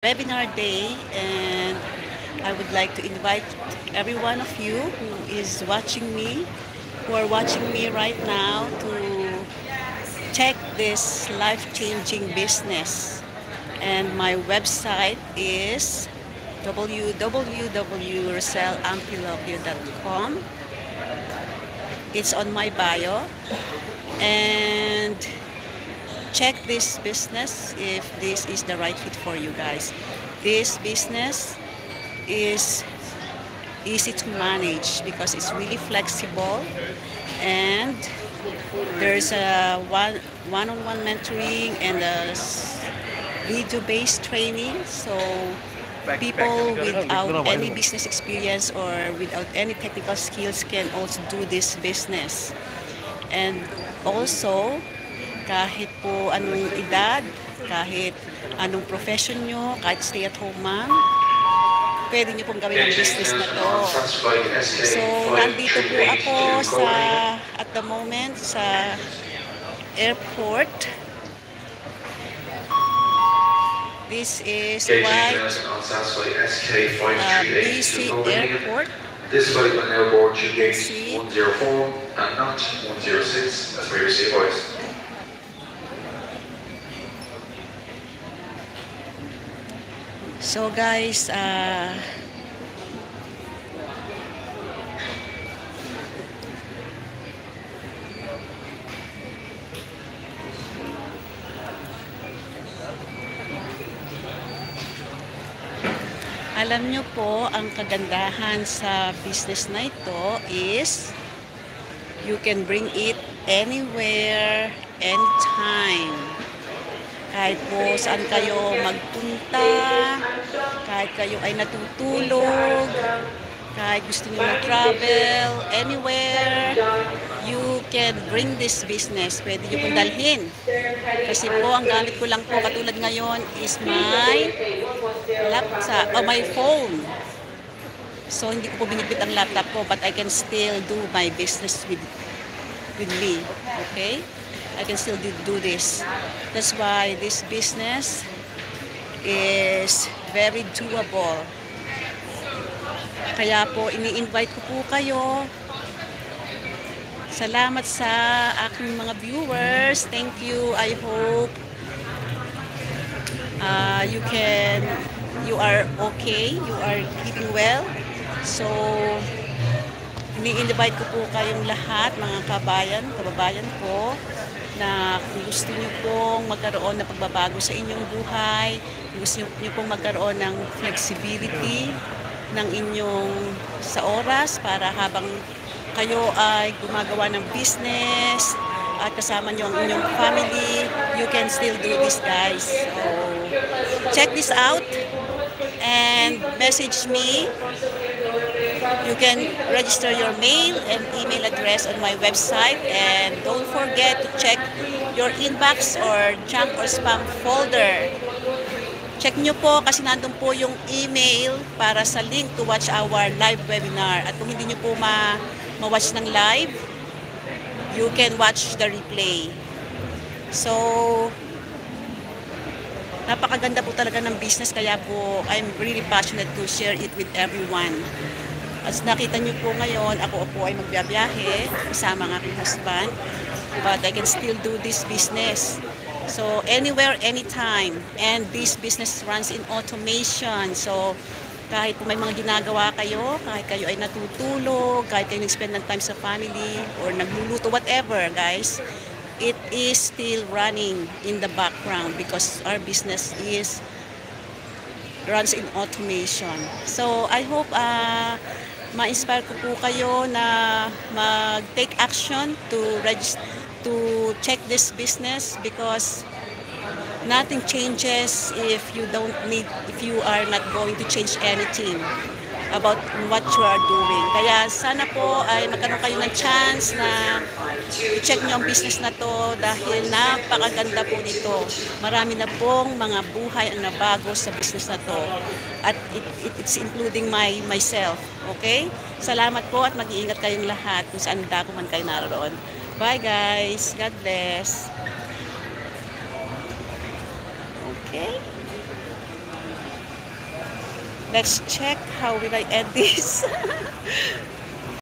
webinar day, and I would like to invite every one of you who are watching me right now to check this life-changing business. And my website is www.rosellampilocchio.com. It's on my bio, and check this business if this is the right fit for you guys. This business is easy to manage because it's really flexible, and there's a one-on-one mentoring and a video-based training, so people without any business experience or without any technical skills can also do this business. And also, kahit po anong edad, kahit anong profession nyo, kahit stay-at-home mom, pwede nyo pong gawin ang business na to. So, nandito po ako at the moment sa airport. This is quite busy airport. This flight will now board to gate 104 and not 106 as previously advised. So guys, alam nyo po, ang kagandahan sa business na ito is you can bring it anywhere, anytime. Kahit po saan kayo magpunta, kahit kayo ay natutulog, kahit gusto nyo mag-travel, anywhere, you can bring this business. Pwede nyo pong dalhin. Kasi po, ang gamit ko lang po, katulad ngayon, is my laptop, or my phone. So, hindi ko po binibit ang laptop ko, but I can still do my business with me. Okay? I can still do this. That's why this business is very doable. Kaya po, ini-invite ko po kayo. Salamat sa aking mga viewers. Thank you. I hope you are okay. You are keeping well. So, ini-invite ko po kayong lahat, mga kababayan ko, na kung gusto niyo pong magkaroon ng pagbabago sa inyong buhay, gusto niyo pong magkaroon ng flexibility ng inyong sa oras para habang kayo ay gumagawa ng business at kasama niyo ang inyong family, you can still do this, guys. So, check this out and message me. You can register your mail and email address on my website, and don't forget to check your inbox or junk or spam folder. Check nyo po kasi nandun po yung email para sa link to watch our live webinar. At kung hindi nyo po ma-watch ng live, you can watch the replay. So, napakaganda po talaga ng business, kaya po I'm really passionate to share it with everyone. As nakita niyo po ngayon, ako po ay magbiyahe kasama ng aking husband, but I can still do this business. So anywhere, anytime. And this business runs in automation. So kahit po may mga ginagawa kayo, kahit kayo ay natutulog, kahit kayo nag-spend ng time sa family or nagluluto, whatever, guys, it is still running in the background because our business runs in automation. So I hope ma-inspire ko po kayo na mag-take action to check this business, because nothing changes if you are not going to change anything about what you are doing. Kaya sana po ay magkaroon kayo ng chance na i-check nyo ang business na to, dahil napakaganda po nito. Marami na pong mga buhay ang nabago sa business na to. At it's including myself. Okay? Salamat po at mag-iingat kayong lahat kung saan dako man kayo naroon. Bye guys. God bless. Okay? Let's check how will I end this.